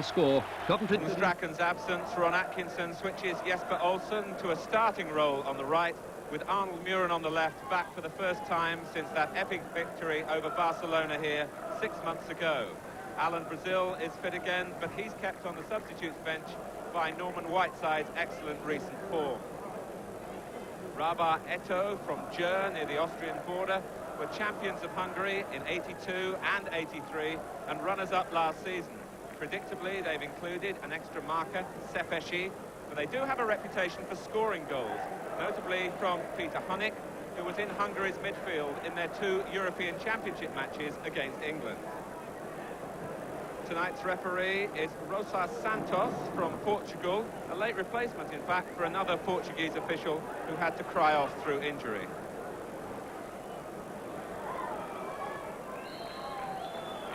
Score, Coventry. Strachan's absence, Ron Atkinson switches Jesper Olsen to a starting role on the right, with Arnold Muhren on the left, back for the first time since that epic victory over Barcelona here 6 months ago. Alan Brazil is fit again, but he's kept on the substitutes bench by Norman Whiteside's excellent recent form. Raba Eto from Győr, near the Austrian border, were champions of Hungary in '82 and '83 and runners-up last season. Predictably, they've included an extra marker, Szepesi, but they do have a reputation for scoring goals, notably from Peter Hunik, who was in Hungary's midfield in their 2 European Championship matches against England. Tonight's referee is Rosas Santos from Portugal, a late replacement, in fact, for another Portuguese official who had to cry off through injury.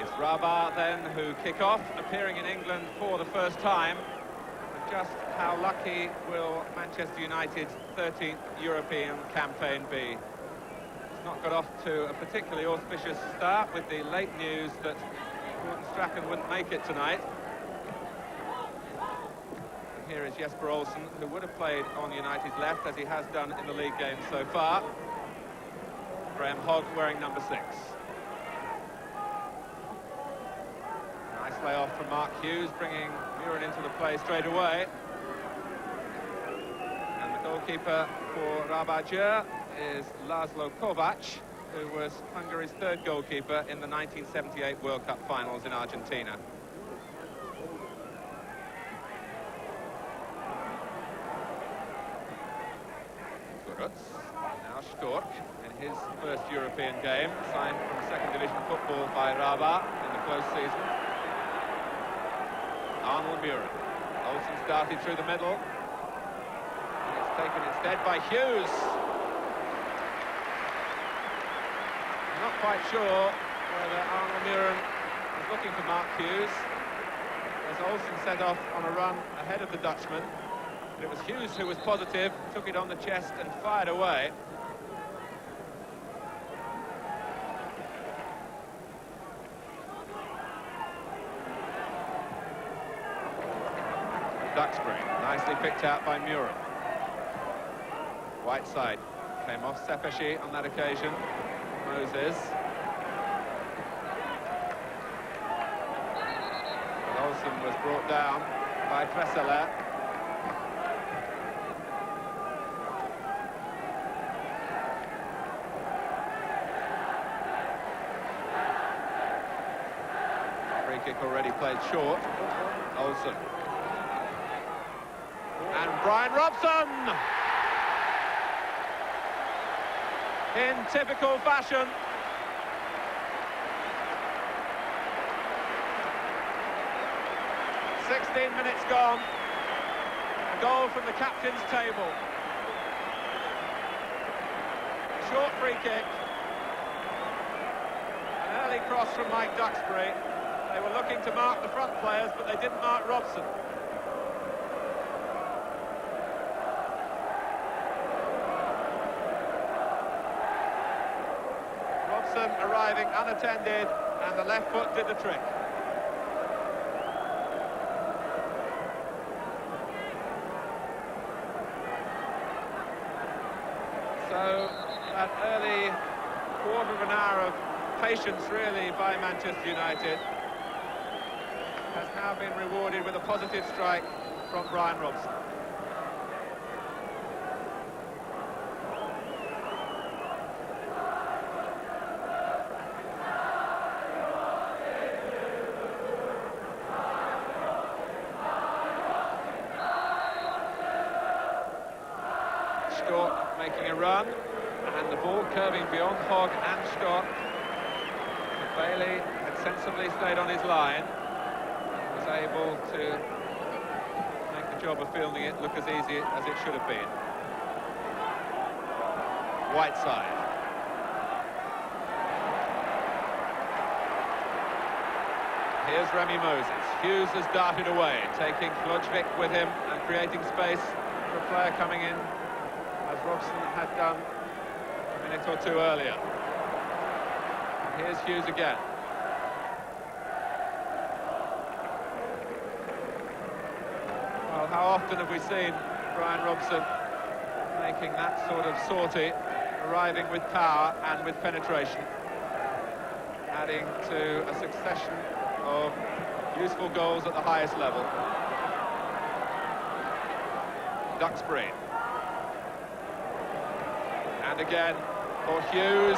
It's Raba then who kick off, appearing in England for the first time. And just how lucky will Manchester United's 13th European campaign be? It's not got off to a particularly auspicious start with the late news that Gordon Strachan wouldn't make it tonight. And here is Jesper Olsen, who would have played on United's left, as he has done in the league games so far. Graham Hogg wearing number 6. Nice layoff from Mark Hughes, bringing Muhren into the play straight away. And the goalkeeper for Raba Győr is Laszlo Kovacs, who was Hungary's 3rd goalkeeper in the 1978 World Cup finals in Argentina. Now Stork, in his first European game, signed from 2nd Division football by Raba in the close season. Arnold Muhren. Olsen started through the middle. And it's taken instead by Hughes. I'm not quite sure whether Arnold Muhren was looking for Mark Hughes, as Olsen set off on a run ahead of the Dutchman. But it was Hughes who was positive, took it on the chest and fired away. Duxbury, nicely picked out by Muhren. Whiteside came off Szepesi on that occasion. Moses. But Olsen was brought down by Fessler. Free kick already played short. Olsen. And Bryan Robson! In typical fashion. "16 minutes gone. A goal from the captain's table. Short free kick. An early cross from Mike Duxbury. They were looking to mark the front players, but they didn't mark Robson. Arriving unattended, and the left foot did the trick. So that early quarter of an hour of patience really by Manchester United has now been rewarded with a positive strike from Bryan Robson. Making a run, and the ball curving beyond Hogg and Stork. But Bailey had sensibly stayed on his line and was able to make the job of fielding it look as easy as it should have been. Whiteside. Here's Remy Moses. Hughes has darted away, taking Flodjvik with him and creating space for a player coming in, as Robson had done a minute or two earlier. And here's Hughes again. how often have we seen Bryan Robson making that sort of sortie, arriving with power and with penetration, adding to a succession of useful goals at the highest level. Duxbury. And again for Hughes.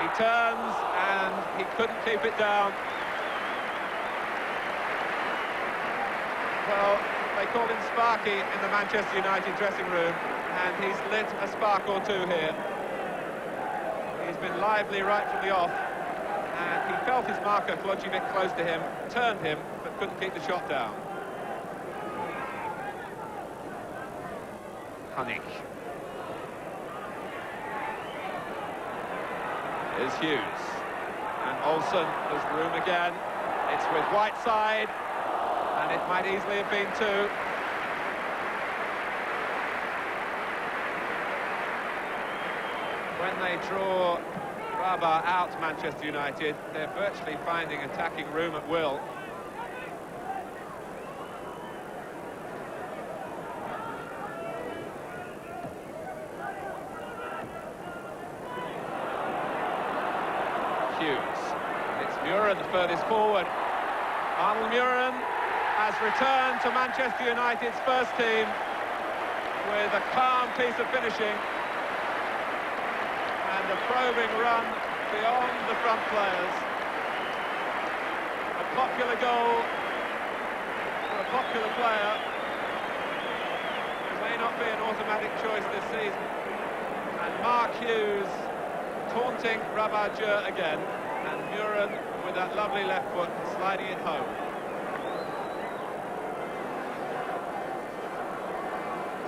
He turns and he couldn't keep it down. Well, they call him Sparky in the Manchester United dressing room, and he's lit a spark or two here. He's been lively right from the off, and he felt his marker clutching a bit close to him, turned him, but couldn't keep the shot down. Hunnick. Here's Hughes. And Olsen, there's room again. It's with Whiteside, and it might easily have been two. When they draw Raba out, Manchester United, they're virtually finding attacking room at will. Hughes. It's Muhren furthest forward. Arnold Muhren has returned to Manchester United's first team with a calm piece of finishing and a probing run beyond the front players. A popular goal for a popular player who may not be an automatic choice this season. And Mark Hughes taunting Raba again, and Muhren with that lovely left foot sliding it home.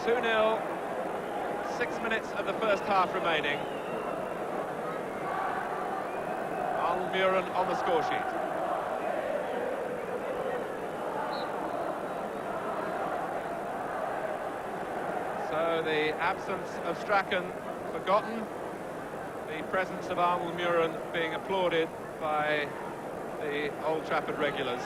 2-0, 6 minutes of the first half remaining. Arnold Muhren on the score sheet. So the absence of Strachan forgotten. The presence of Arnold Muhren being applauded by the Old Trafford regulars.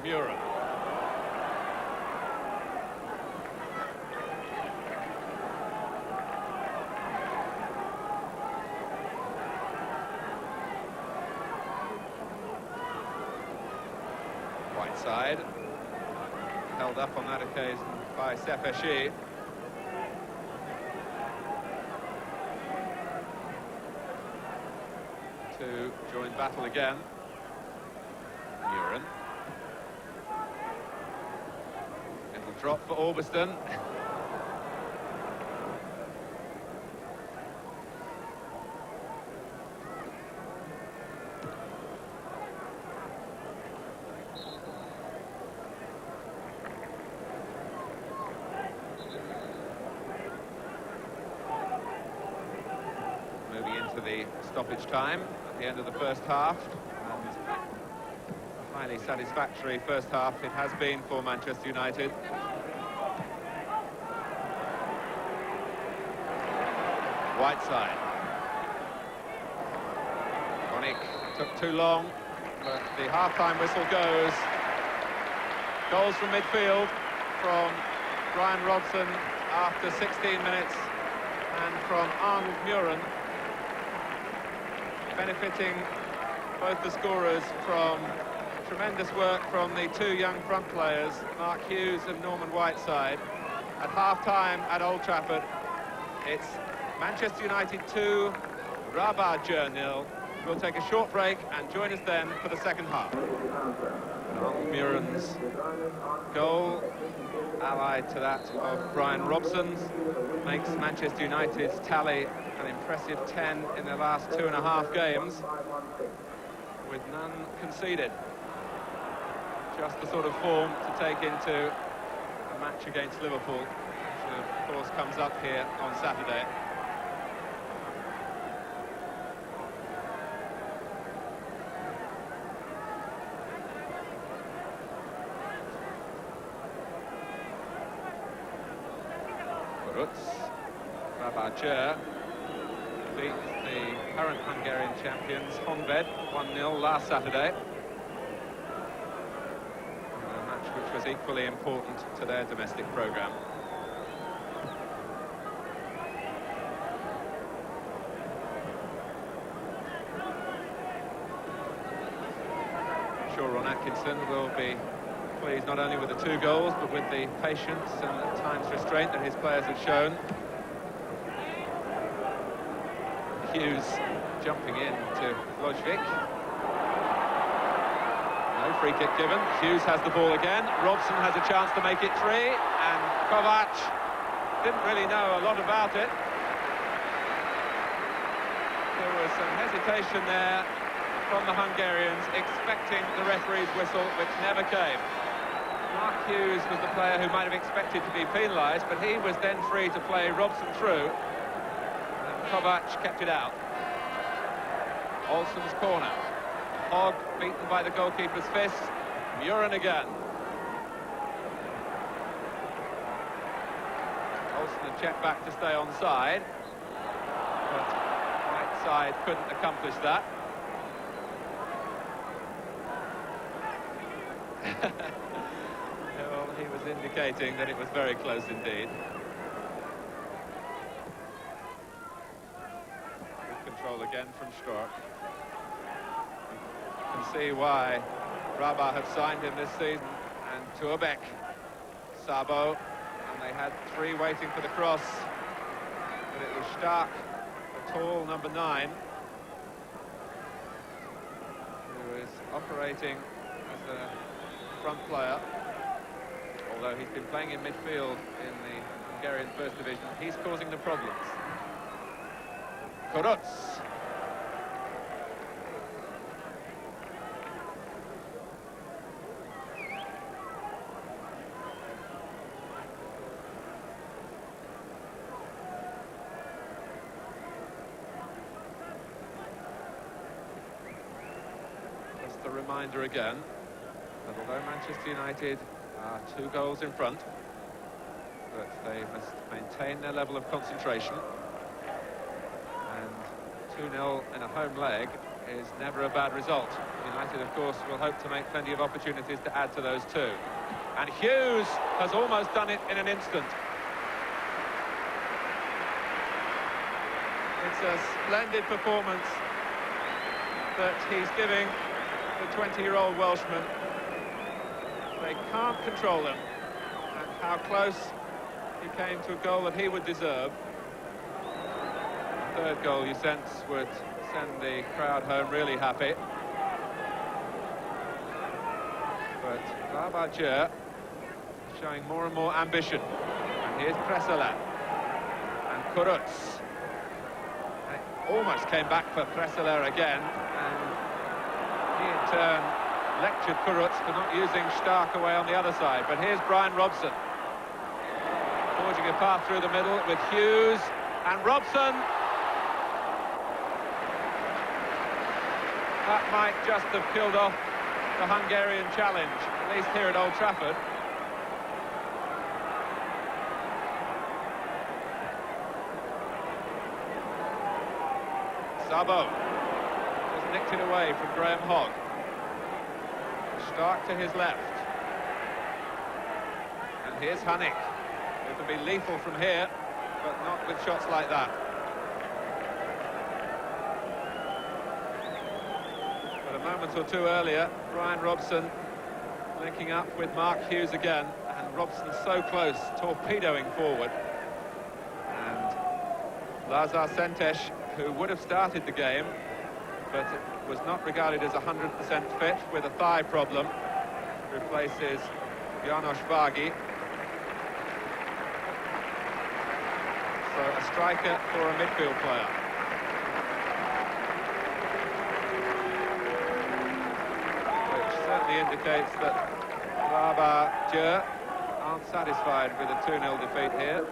Muhren. Whiteside, held up on that occasion by Sepeshi. To join battle again. Muhren. Little drop for Orbiston. Moving into the stoppage time at the end of the first half, and a highly satisfactory first half it has been for Manchester United. Whiteside. Conic took too long, but the half-time whistle goes. Goals from midfield from Bryan Robson after 16 minutes, and from Arnold Muhren, benefiting both the scorers from tremendous work from the two young front players, Mark Hughes and Norman Whiteside. At half-time at Old Trafford, it's Manchester United 2, Raba 0. We'll take a short break and join us then for the second half. Arnold Muren's goal, allied to that of Bryan Robson's, makes Manchester United's tally an impressive 10 in their last 2.5 games, with none conceded. Just the sort of form to take into a match against Liverpool, which of course comes up here on Saturday. Raba beat the current Hungarian champions Honved 1-0 last Saturday. A match which was equally important to their domestic programme. I'm sure Ron Atkinson will be pleased not only with the 2 goals, but with the patience and at times restraint that his players have shown. Hughes jumping in to Lojvik. No free kick given. Hughes has the ball again. Robson has a chance to make it 3, and Kovac didn't really know a lot about it. There was some hesitation there from the Hungarians, expecting the referee's whistle, which never came. Mark Hughes was the player who might have expected to be penalised, but he was then free to play Robson through. Kovac kept it out. Olsen's corner. Hogg beaten by the goalkeeper's fist. Muhren again. Olsen had checked back to stay onside, but right side couldn't accomplish that. Well, he was indicating that it was very close indeed. Control again from Stork. You can see why Raba have signed him this season, and Turbek, Sabo, and they had 3 waiting for the cross, but it was Stark, the tall number 9, who is operating as a front player, although he's been playing in midfield in the Hungarian First Division. He's causing the problems. Kurutz. Just a reminder again that although Manchester United are 2 goals in front, that they must maintain their level of concentration. 2-0 in a home leg is never a bad result. United, of course, will hope to make plenty of opportunities to add to those 2. And Hughes has almost done it in an instant. It's a splendid performance that he's giving the 20-year-old Welshman. They can't control him. And how close he came to a goal that he would deserve. 3rd goal, you sense, would send the crowd home really happy. But Raba showing more and more ambition. And here's Presela. And Kurutz. And it almost came back for Presela again. And he in turn lectured Kurutz for not using Stark away on the other side. But here's Bryan Robson, forging a path through the middle with Hughes. And Robson. That might just have killed off the Hungarian challenge, at least here at Old Trafford. Sabo just nicked it away from Graham Hogg. Stark to his left. And here's Hanik. It can be lethal from here, but not with shots like that. But a moment or 2 earlier, Bryan Robson linking up with Mark Hughes again, and Robson so close, torpedoing forward. And Lazar Sentesh, who would have started the game, but was not regarded as 100% fit with a thigh problem, replaces János Vági. So a striker for a midfield player. Which certainly indicates that Raba aren't satisfied with a 2-0 defeat here.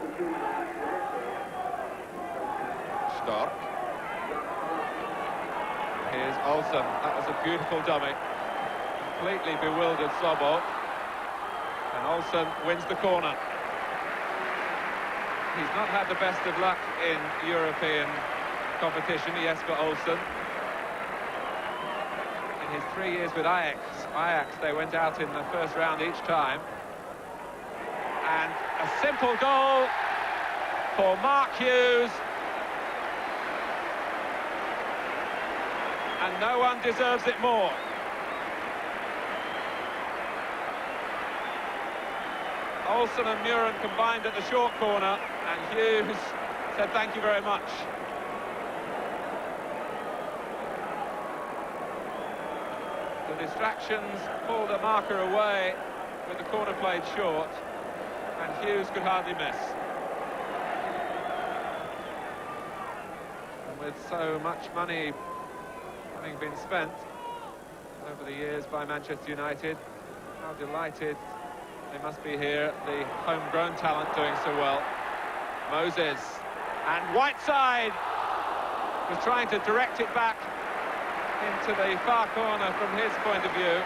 Stock. Here's Olsen. That was a beautiful dummy. Completely bewildered Sobo. And Olsen wins the corner. He's not had the best of luck in European competition, Jesper Olsen. In his 3 years with Ajax, they went out in the first round each time. And a simple goal for Mark Hughes. And no one deserves it more. Olsen and Muhren combined at the short corner, and Hughes said thank you very much. The distractions pulled a marker away with the corner played short, and Hughes could hardly miss. And with so much money having been spent over the years by Manchester United, how delighted they must be here, the homegrown talent doing so well. Moses, and Whiteside was trying to direct it back into the far corner from his point of view.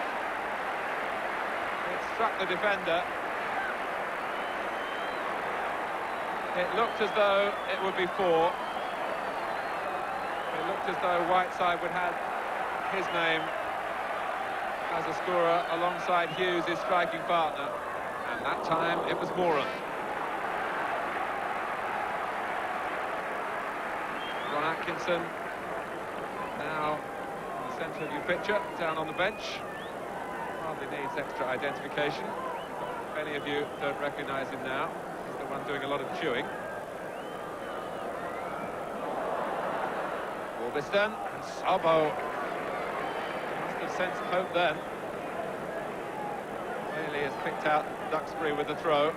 It struck the defender. It looked as though it would be 4. It looked as though Whiteside would have his name as a scorer alongside Hughes, his striking partner. And that time it was Muhren. Ron Atkinson now in the centre of your picture, down on the bench. Hardly needs extra identification. If any of you don't recognise him now, he's the one doing a lot of chewing. Orbiston and Sabo. Must have sensed hope then. Bailey has picked out Duxbury with the throw.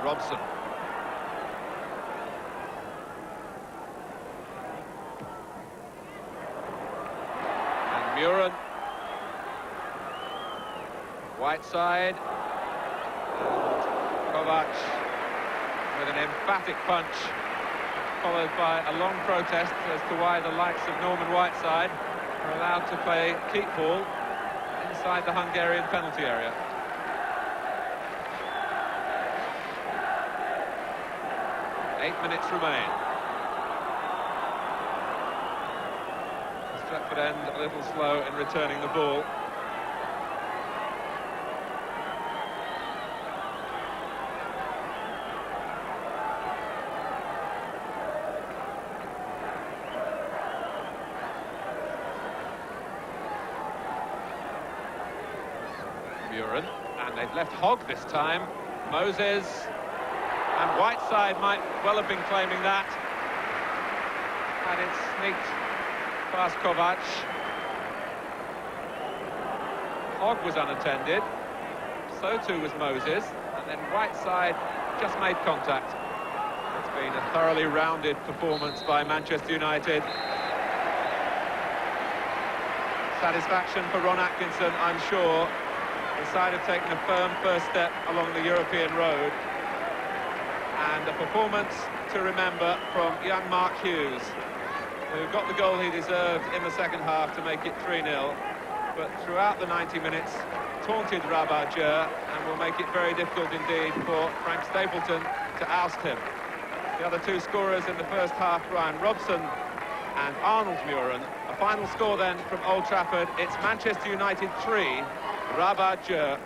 Robson. And Muhren. Whiteside. And Kovac with an emphatic punch, followed by a long protest as to why the likes of Norman Whiteside are allowed to play keep ball inside the Hungarian penalty area. Eight minutes remain. Stratford End a little slow in returning the ball. Muhren, and they've left Hogg this time. Moses, and Whiteside might well have been claiming that had it sneaked past Kovac. Hogg was unattended, so too was Moses, and then Whiteside just made contact. It's been a thoroughly rounded performance by Manchester United. Satisfaction for Ron Atkinson, I'm sure. The side have taken a firm first step along the European road. And a performance to remember from young Mark Hughes, who got the goal he deserved in the second half to make it 3-0. But throughout the 90 minutes, taunted Raba and will make it very difficult indeed for Frank Stapleton to oust him. The other two scorers in the first half, Bryan Robson and Arnold Muhren. A final score then from Old Trafford, it's Manchester United 3, Raba 0.